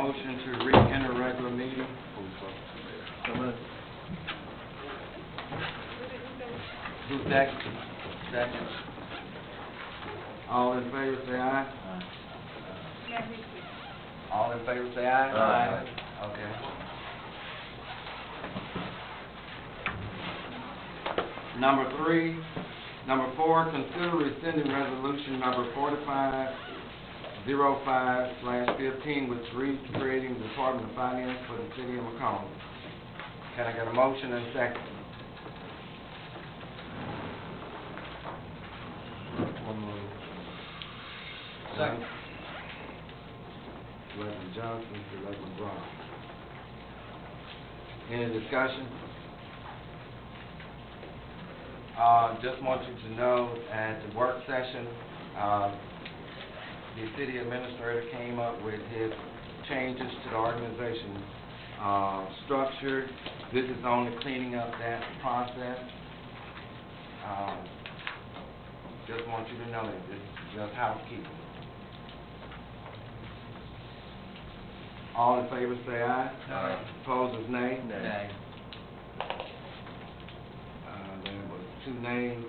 motion to re-enter regular meeting? Who's second? Second. All in favor say aye. All in favor say aye. Aye. Okay. Number 4, consider rescinding resolution number 4505/15, which reads creating the Department of Finance for the City of McComb. Can I get a motion and a second? Second. Selectman Johnson, Selectman Brown. Any discussion? Just want you to know, at the work session, the city administrator came up with his changes to the organization structure. This is only cleaning up that process. Just want you to know that this is just housekeeping. All in favor say aye. Aye. Opposed, nay. Nay. There was 2 nays.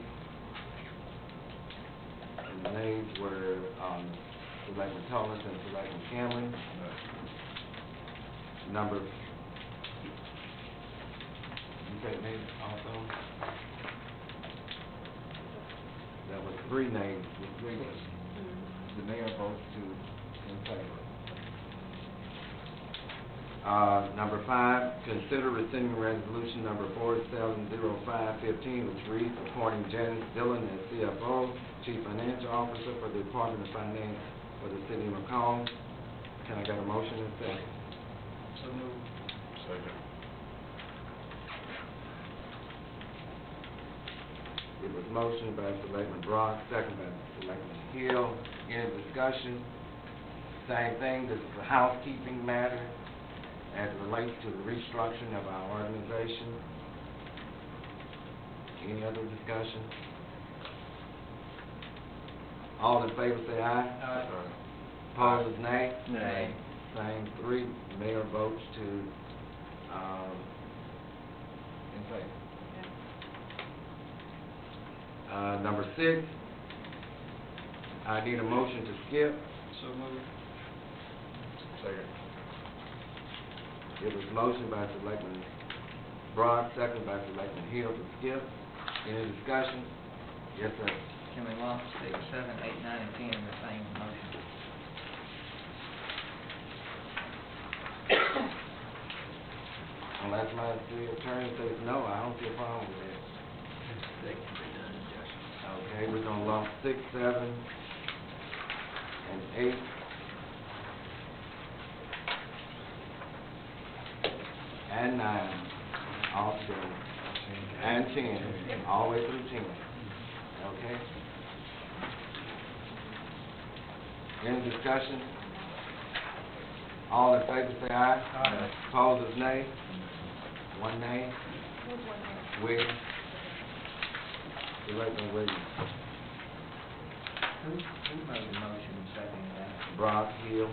And the nays were Selectman Thomas and Selectman Cameron. Number, you say nays also? There was 3 nays. The mayor votes in favor. Number 5, consider rescinding resolution number 4705/15, which reads appointing Janice Dillon as CFO, Chief Financial Officer for the Department of Finance for the City of McComb. Can I get a motion and second? So moved. Second. It was motioned by Selectman Brock, second by Selectman Hill. Any discussion? Same thing, this is a housekeeping matter as it relates to the restructuring of our organization. Any other discussion? All in favor say aye. Aye. Opposed, nay. Nay. Same 3. Mayor votes to in favor. Number 6, I need a motion to skip. So moved. Second. It was motioned by Selectman Brock, second by Selectman Hill to skip. Any discussion? Yes, sir. Can we lump 6, 7, 8, 9, and 10 in the same motion? Unless my city attorney says no, I don't see a problem with that. They can be done, Judge. Okay, we're gonna lump 6, 7, and 8. And 9, all together. And 10, all the way through 10. Okay? Any discussion? All in favor say aye. Aye. Opposed is nay. 1 nay. Williams. Selectman Williams. Who made the motion and seconded that? Brock, Hill.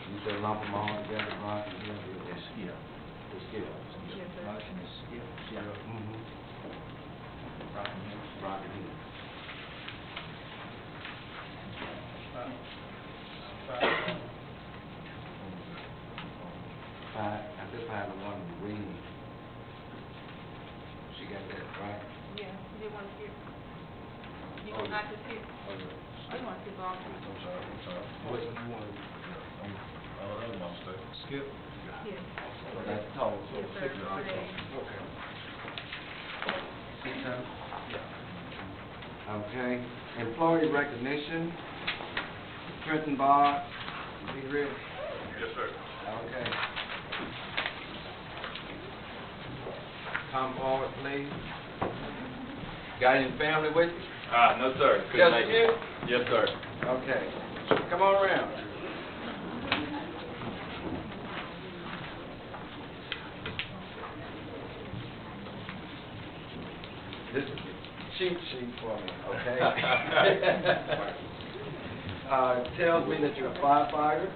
You said lump them all together, Brock and Hill? Yes, yeah. To skip. Motion is skip, 0. Brock and Hill. Brock and Hill. Five. I just have the one reading. She got that, right? Yeah, you want to skip. You don't have to skip. I don't want to skip all 3. I'm sorry. What you want? Skip? Yes. So that's total. So Yes, sir. 6 are total. Okay. 6, 7? Okay. Employee recognition. Trenton Bar. Be ready. Yes, sir. Okay. Come forward, please. Got any family with you? No, sir. Just you? Yes, sir. Okay. Come on around. This is a cheat sheet for me, okay? Tells me that you're a firefighter,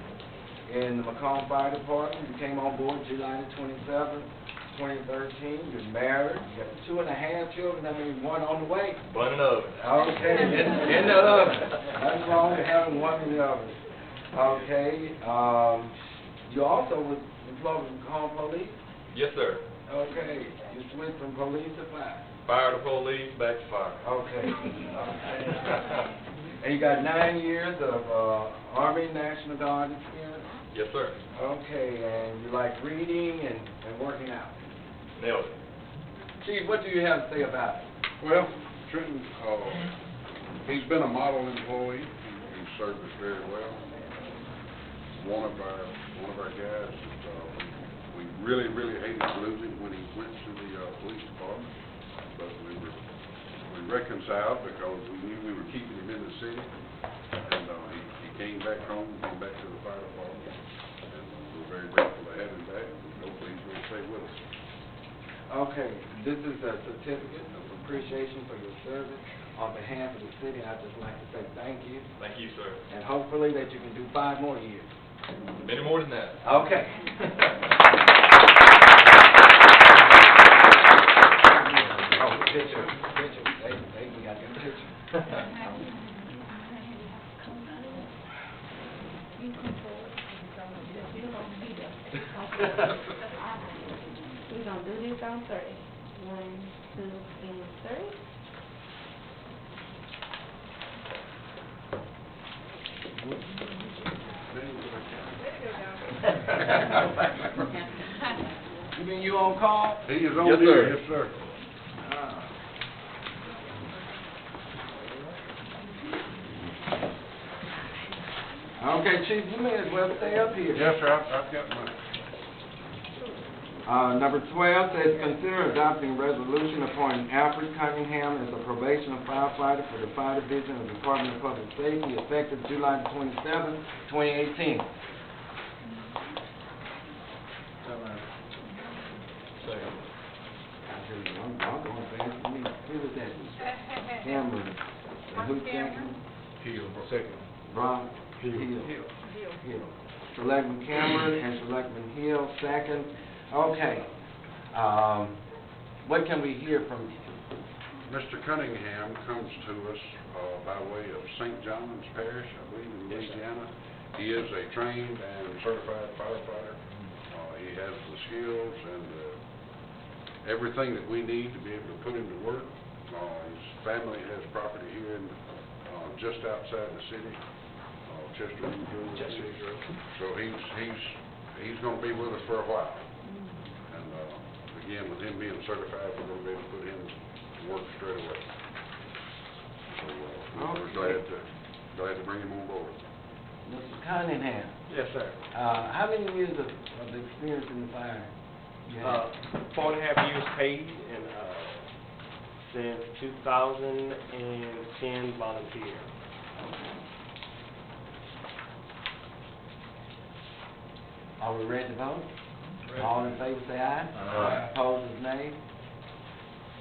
in the McComb Fire Department. You came on board July the 27th, 2013. You're married. You got 2.5 children. I mean, one on the way. Bun and oven. Okay, in the oven. Nothing wrong with having one in the oven. Okay. You also was employed with McComb Police. Yes, sir. Okay. You switched from police to fire. Fire to police, back to fire. Okay. And you got 9 years of Army National Guard experience. Yes, sir. Okay, and you like reading and working out. Nailed it. Chief, what do you have to say about it? Well, Trenton, he's been a model employee. He served us very well. One of our guys that we really hated to lose him when he went to the police department, but we reconciled because we knew we were keeping him in the city, and he came back home, came back to the fire department, and we're very grateful to have him back. Hopefully he's going to stay with us. Okay, this is a certificate of appreciation for your service. On behalf of the city, I'd just like to say thank you, Thank you, sir. and hopefully that you can do 5 more years. Many more than that. Okay. Oh, picture. Hey, we got that picture. We're gonna do this on 30. 1, 2, and 3. You mean you on call? He is on Yes, duty. sir. Yes, sir. Okay, Chief, you may as well stay up here. Yes, sir. I've got my. Number 12 says, consider adopting a resolution appointing Alfred Cunningham as a probation firefighter for the Fire Division of the Department of Public Safety, effective July 27, 2018. Second. I'm going fast. Who was that? Cameron. And who's second? Hill. Second. Brown? Hill. Selectman Cameron and Selectman Hill, second. Okay. What can we hear from you? Mr. Cunningham comes to us by way of St. John's Parish, I believe, in Louisiana. He is a trained and certified firefighter. He has the skills and everything that we need to be able to put him to work. His family has property here in just outside the city, Chester, Missouri. So he's going to be with us for a while. And again, with him being certified, we're going to be able to put him to work straight away. So we're glad to bring him on board. Mr. Cunningham, Yes, sir. how many years of experience in the fire you have? 4.5 years paid, and since 2010 volunteer. Are we ready to vote? All in favor say aye. Aye. Opposed is nay.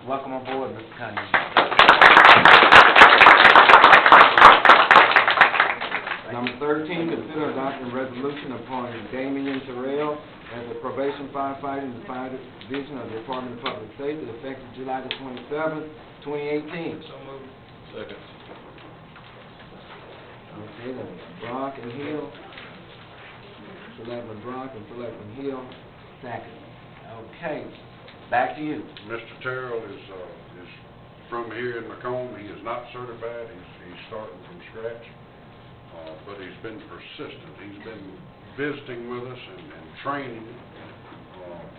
Welcome on board, Mr. Cunningham. Number 13, consider adopting a resolution appointing Damian Terrell as a probation firefighter in the Fire Division of the Department of Public Safety, effective July the 27th, 2018. So moved. Second. Okay, then Brock and Hill. Selectman Brock and Selectman Hill, second. Okay, back to you. Mr. Terrell is from here in McComb. He is not certified. He's starting from scratch, but he's been persistent. He's been visiting with us and training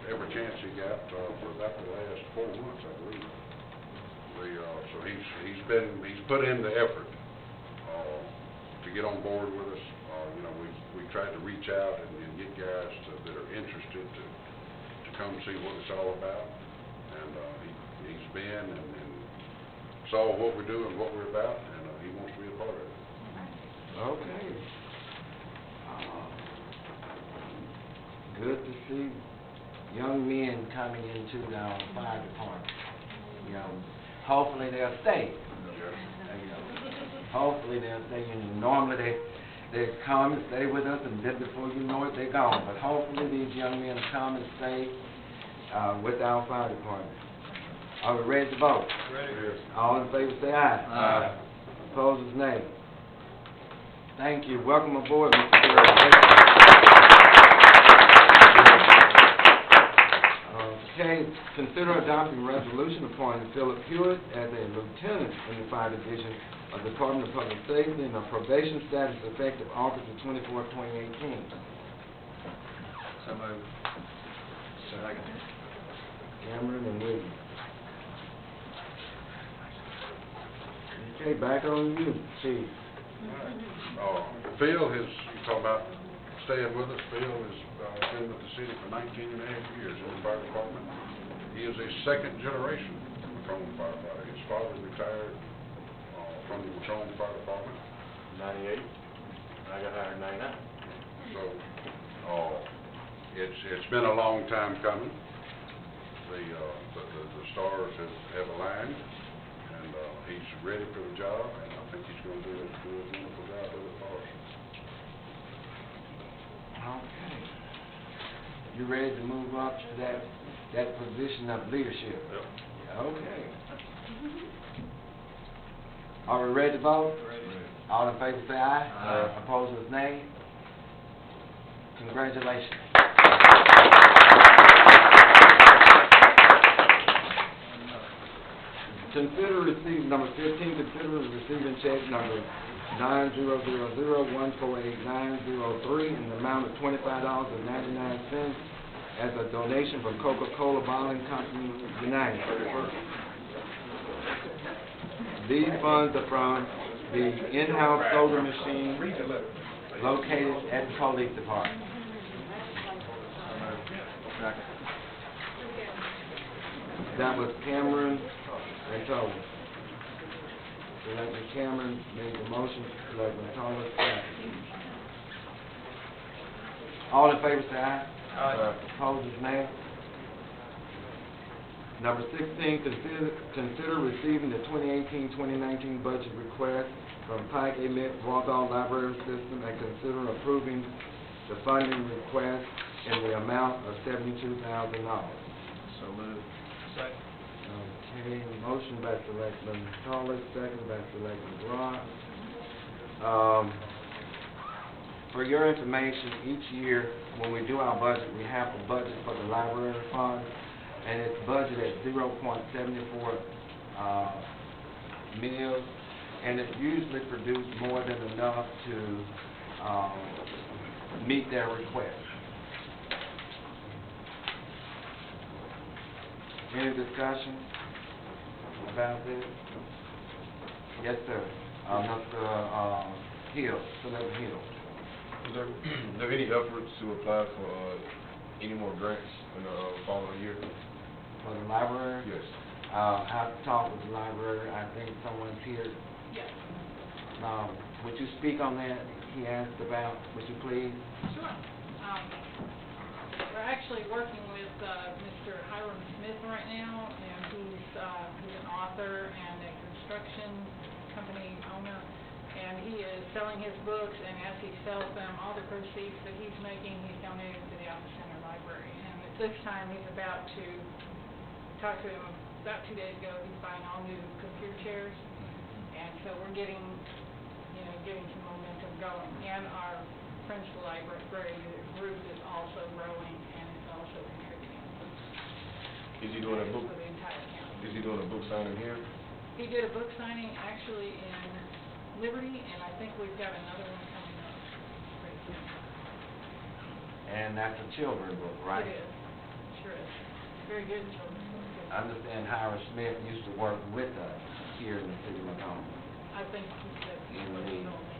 every chance he got for about the last 4 months, I believe. So he's put in the effort to get on board with us. We tried to reach out and get guys that are interested to come see what it's all about. And he's been and saw what we're doing, what we're about, and he wants to be a part of it. Okay. Good to see young men coming into the fire department. Hopefully they'll stay. Hopefully they'll stay. Normally They come and stay with us, and then before you know it, they're gone. But hopefully these young men come and stay with our fire department. Are we ready to vote? Ready. All in favor say aye. Aye. Opposers, nay. Thank you. Welcome aboard, Mr. Terry. Okay, consider adopting resolution appointing Philip Hewitt as a lieutenant in the fire division of the Department of Public Safety and a probation status effective August the 24th, 2018. So moved. Second. Cameron and Williams. Okay, back on you, Chief. Phil has, you talk about staying with us, Phil has been with the city for 19 and a half years in the fire department. He is a second generation McComb firefighter. His father retired from the McComb Fire Department. 98, I got hired in 99. So, it's been a long time coming. The stars have aligned, and he's ready for the job, and I think he's going to do a wonderful job with it for us. Okay. You ready to move up to that position of leadership? Yep. Okay. Are we ready to vote? Ready. All in favor say aye. Aye. Opposers, nay. Congratulations. Consider receiving, number 15, consider receiving check number 90001488903 in the amount of $25.99 as a donation from Coca-Cola Bottling Company, United. These funds are from the in-house soda machine located at the police department. That was Cameron and Toller. Selectman Cameron made the motion, Selectman Toller seconded. All in favor say aye. Aye. Opposers, nay. Number 16, consider receiving the 2018-2019 budget request from Pike Elite Walthall Library System and consider approving the funding request in the amount of $72,000. So moved. Second. Okay, motion by Selectman Toller, second by Selectman Rock. For your information, each year when we do our budget, we have a budget for the library fund, and it's budgeted at 0.74 meals, and it usually produces more than enough to meet their request. Any discussion about this? Yes, sir. Mr. Hill, Senator Hill. Is there any efforts to apply for any more grants in the following year? For the library? Yes. I have to talk with the library. I think someone's here. Yes. Would you speak on that? He asked about, would you please? Sure. We're actually working with Mr. Hiram Smith right now, and he's an author and a construction company owner, and he is selling his books, and as he sells them, all the proceeds that he's making, he's donating to the Alpha Center Library. And at this time, he's about to talk to him about 2 days ago. He's buying all new computer chairs, and so we're getting some momentum going. And our principal library group is also growing, and it's also contributing. Is he doing a book? For the entire county. Is he doing a book signing here? He did a book signing actually in Liberty, and I think we've got another one coming up pretty soon. And that's a children's book, right? It is, sure is. Very good children's book. I understand Hiram Smith used to work with us here in the city of McComb, I think he's In what the- he's on into.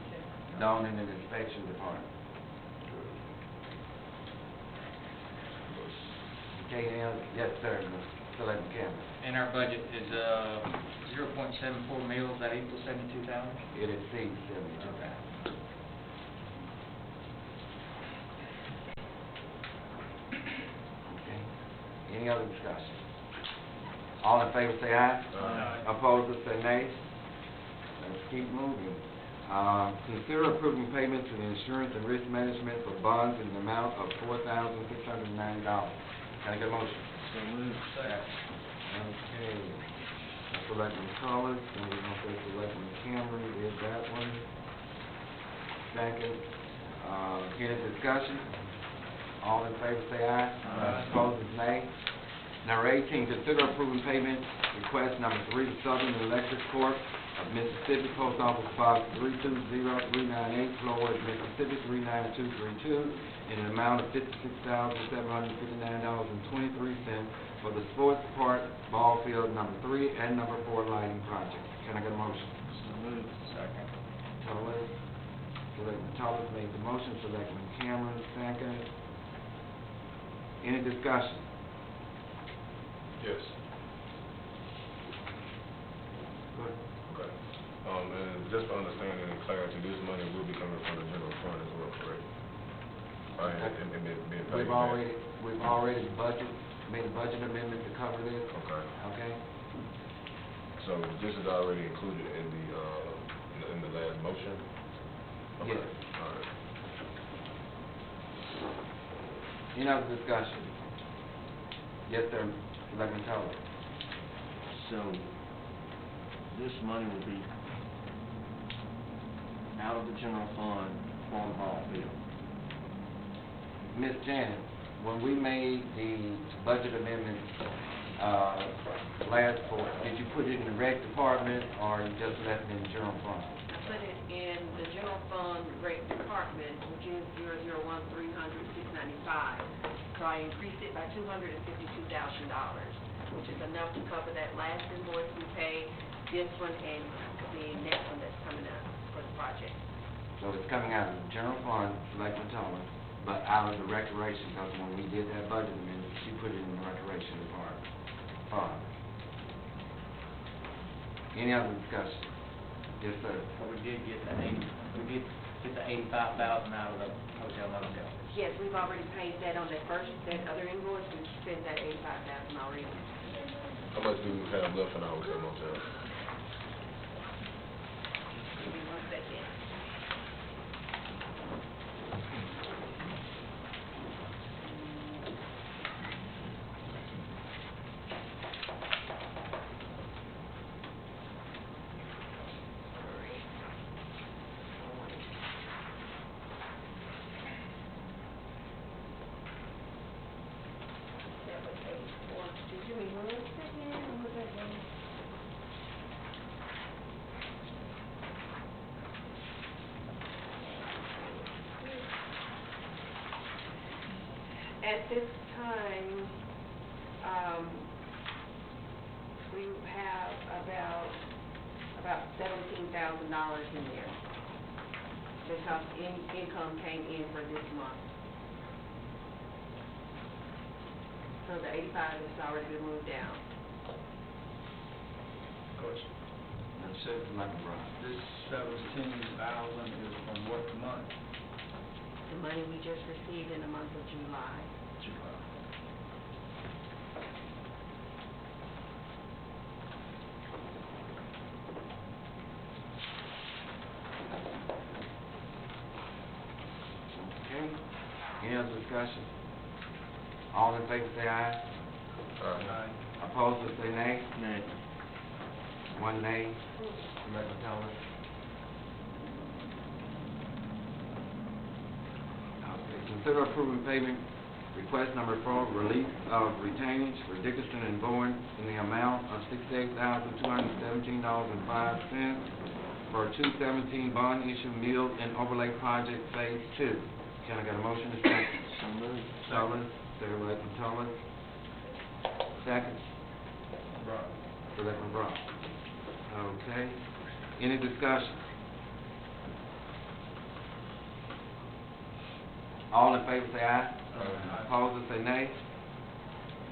down in the inspection department. Okay, yes, sir, Mr. Selectman Cameron. And our budget is 0.74 meals, that equals 72,000? It exceeds 72,000. Okay. Any other discussion? All in favor say aye. Aye. Opposed say nay. Let's keep moving. Consider approving payments to the insurance and risk management for bonds in the amount of $4,690. Can I get a motion? So moved. Second. Okay. Selectman Thomas, and we're gonna say Selectman Cameron did that one. Second. Any discussion? All in favor say aye. Aye. Opposed is nay. Number 18, consider approving payment request number 3 to Southern Electric Corp. of Mississippi, Post Office Box 320398, Florida, Mississippi 39232, in an amount of $56,759.23 for the sports park ball field number 3 and number 4 lighting project. Can I get a motion? So moved. Second. Thomas. Selectman Thomas made the motion, Selectman Cameron second. Any discussion? Yes. Go ahead. Okay. And just for understanding and clarity, this money will be coming from the general fund as well, correct? And being paid back. We've already made a budget amendment to cover this, Okay. okay? So this is already included in the last motion? Okay. Yes. All right. Any other discussion? Yes, sir, Selectman Toller. So, this money will be out of the general fund for the ball field. Ms. Janet, when we made the budget amendment, last for, did you put it in the rec department, or you just left it in the general fund? I put it in the general fund rate department, which is 001-300-695. So I increased it by $252,000, which is enough to cover that last invoice we paid, this one, and the next one that's coming up for the project. So it's coming out of the general fund, Selectman Toller, but out of the recreation, because when we did that budget amendment, she put it in the recreation department fund. Any other discussion? Yes, sir. So we did get the $85,000 out of the hotel motel. Yes, we've already paid that on that other invoice, we spent that $85,000 already. How much do we have left in our hotel motel? Give me 1 second. That was 84. Give me 1 second. What was that one? At this time, we have about $17,000 in there, because income came in for this month. So the 85 has already been moved down. Question. Now, Selectman Brown. This 17,000 is from what month? The money we just received in the month of July. July. Okay. Any other discussion? All in favor say aye. Aye. Opposed will say nay. Nay. 1 nay. Selectman Toller. Okay. Consider approving payment request number 4, release of retainage for Dickerson and Bowen in the amount of $68,217.05 for 217 bond issue mill and overlay project phase 2. Can I get a motion to second? So moved. Toller, Selectman Toller. Second, Brock. Selectman Brown. Okay. Any discussion? All in favor say aye. Aye. Opposed say nay.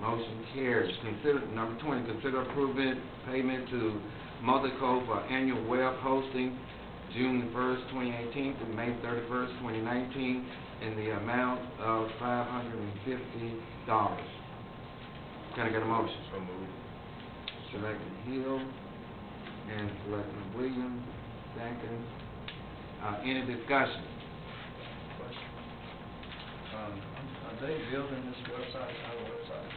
Motion carries. Consider, number 20, consider approving payment to Multico for annual web hosting June 1st, 2018 through May 31st, 2019 in the amount of $550. Can I get a motion? So moved. Selectman Hill and Selectman Williams, second. Any discussion? Are they building this website, our website?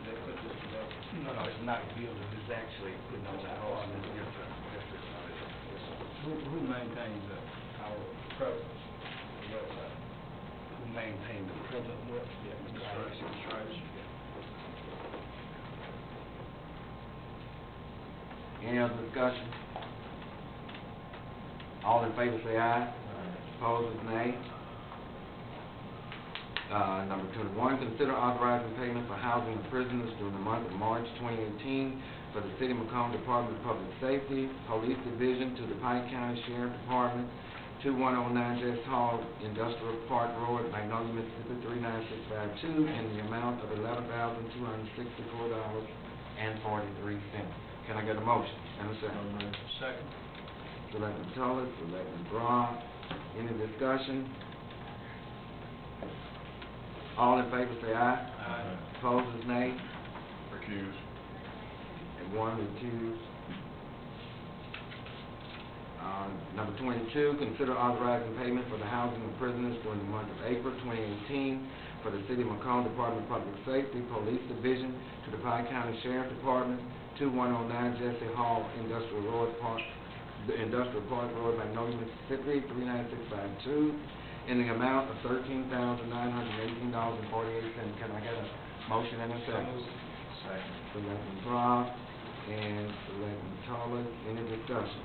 They put this together? No, it's not building, it's actually putting on the whole. Who maintains our presence, the website? Who maintain the present work? Construction. Any other discussion? All in favor say aye. Opposed is nay. Number 21, consider authorizing payment for housing of prisoners during the month of March 2018 for the City of McComb Department of Public Safety, Police Division to the Pike County Sheriff Department, 2109 Jess Hall, Industrial Park Road, Magnolia, Mississippi 39652, in the amount of $11,264.43. Can I get a motion? And a second. Second. Selectman Tullis, Selectman Brown. Any discussion? All in favor say aye. Aye. Opposed is nay. Recuse. And one recused. Number 22, consider authorizing payment for the housing of prisoners during the month of April 2018 for the City of Macomb Department of Public Safety, Police Division to the Pike County Sheriff Department, 2109 Jesse Hall, Industrial Park Road, Magnolia, Mississippi 39652, in the amount of $13,918.48. Can I get a motion and a second? Second. Selectman Brown and Selectman Tullis. Any discussion?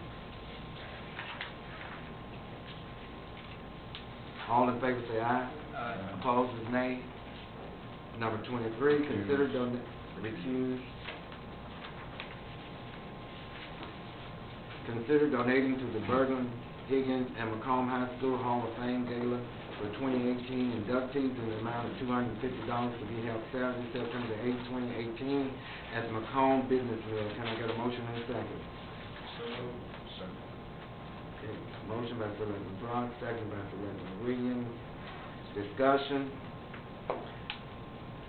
All in favor say aye. Aye. Opposed is nay. Number 23, consider recuse. Consider donating to the Berglund, Higgins, and McComb High School Hall of Fame Gala for 2018 inductees in the amount of $250 to be held Saturday, September 8, 2018 at the McComb Business Mill. Can I get a motion and a second? Second. Okay, motion by Selectman Brown, second by Selectman Williams. Discussion.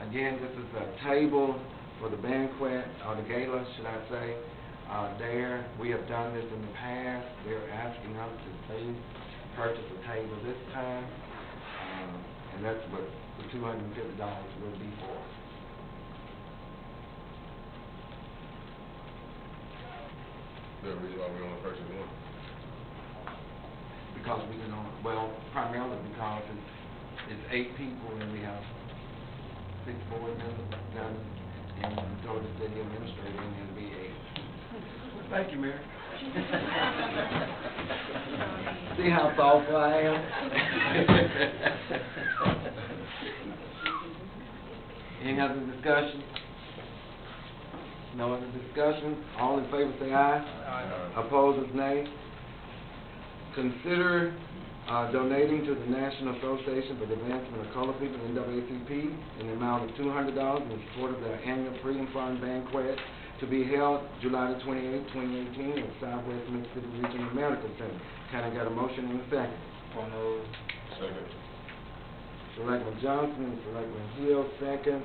Again, this is a table for the banquet, or the gala, should I say. We have done this in the past. They're asking us to please purchase a table this time, and that's what the $250 will be for. The reason why we only purchased one. Because we can only, well, primarily because it's 8 people and we have 6 board members, 7, and we told the city administrator and it'll be 8. Thank you, Mayor. See how thoughtful I am? Any other discussion? No other discussion? All in favor say aye. Aye. Opposed is nay. Consider donating to the National Association for the Advancement of Colored People, NAACP, in the amount of $200 in support of their annual Freedom Fund banquet to be held July the 28th, 2018 at Southwest Mississippi Regional Medical Center. Can I get a motion in a second? Second. Selectman Johnson and Selectman Hill, second.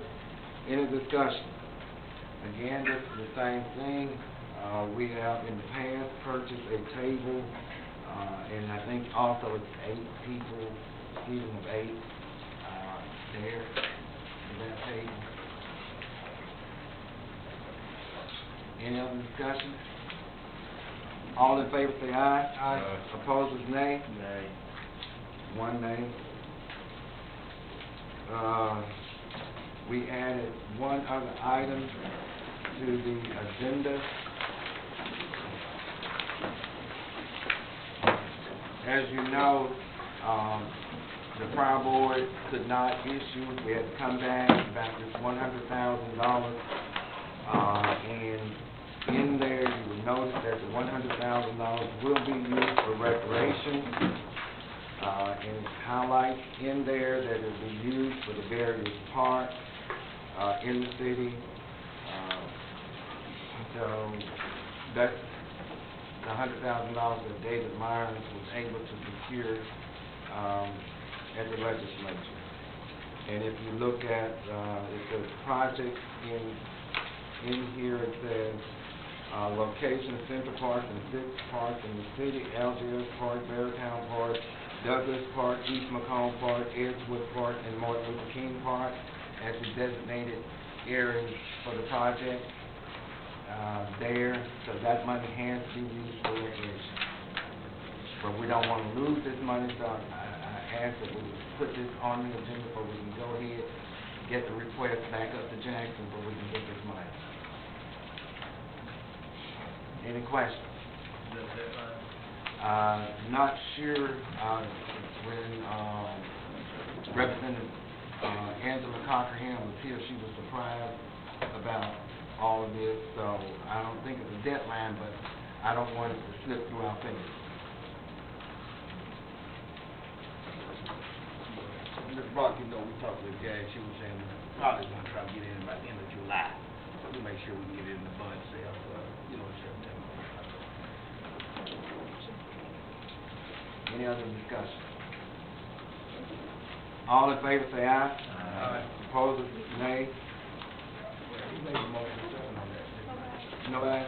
Any discussion? Again, this is the same thing. We have in the past purchased a table, and I think also it's 8 people, seating of 8 there in that table. Any other discussion? All in favor say aye. Aye. Opposed is nay. Nay. One nay. We added one other item to the agenda. As you know, the prior board could not issue. We had to come back about this $100,000. And in there, you will notice that the $100,000 will be used for recreation. And it highlights in there that it will be used for the various parks in the city. So that's the $100,000 that David Myers was able to secure at the legislature. And if you look at it says projects in here, it says location, Central Park and Six Park in the city, Algiers Park, Beartown Park, Douglas Park, East McComb Park, Edgewood Park, and Martin Luther King Park as the designated areas for the project there, so that money has to be used for recreation. But we don't want to lose this money, so I ask that we put this on the agenda so we can go ahead, get the request back up to Jackson so we can get this money. Any questions? The deadline? Not sure, when, Representative, Angela Cockerham was here, she was surprised about all of this, so I don't think it's a deadline, but I don't want it to slip through our fingers. Mr. Brock, you know, we talked with Jag, she was saying probably gonna try to get in by the end of July. We'll make sure we can get it in the bud sale, September. Any other discussion? All in favor say aye. Aye. Opposed, nay. He made a motion to second on that. Nobody?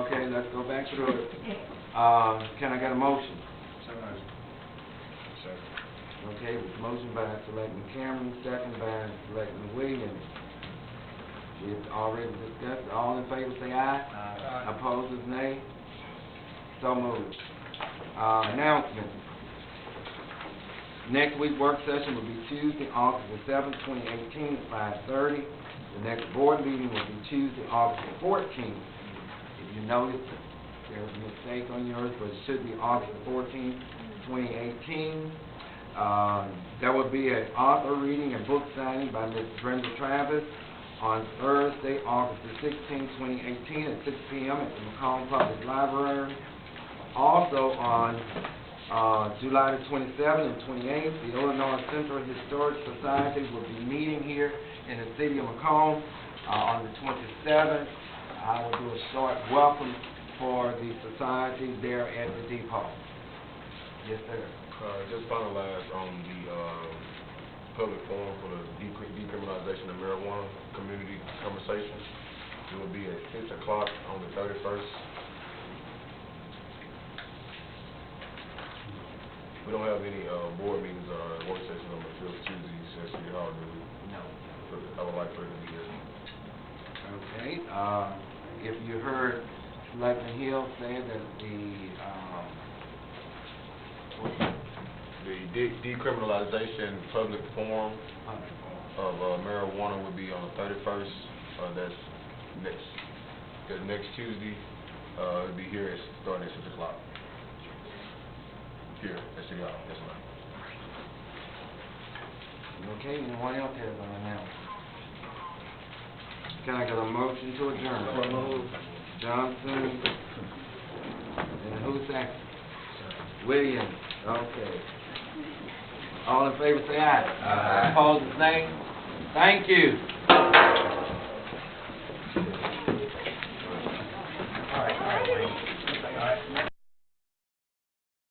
Okay, let's go back through it. Can I get a motion? Second. Okay, motion by Selectman Cameron, second by Selectman Williams. We've already discussed. All in favor say aye. Aye. Opposed, nay. So moved. Announcement. Next week's work session will be Tuesday, August the 7th, 2018 at 5:30. The next board meeting will be Tuesday, August the 14th. If you notice, there's a mistake on yours, but it should be August the 14th, 2018. There will be an author reading and book signing by Ms. Brenda Travis on Thursday, August the 16th, 2018 at 6 p.m. at the McComb Public Library. Also on July the 27th and 28th, the Illinois Central Historic Society will be meeting here in the city of McComb. On the 27th, I will do a short welcome for the society there at the depot. Yes, sir. Just finalized on the public forum for the decriminalization of marijuana community conversation. It will be at 6 o'clock on the 31st. We don't have any board meetings or work sessions on the 5th Tuesdays at City Hall, do we? No. I would like for it to be there. Okay, if you heard Selectman Hill say that The decriminalization public forum of marijuana will be on the 31st. That's next Tuesday. It'll be here starting at 6 o'clock. Here at City Hall. Yes, ma'am. Okay, anyone else has an announcement? Can I get a motion to adjourn? Johnson. And who's second? Williams. Okay. All in favor say aye. Aye. Opposed, nay. Thank you.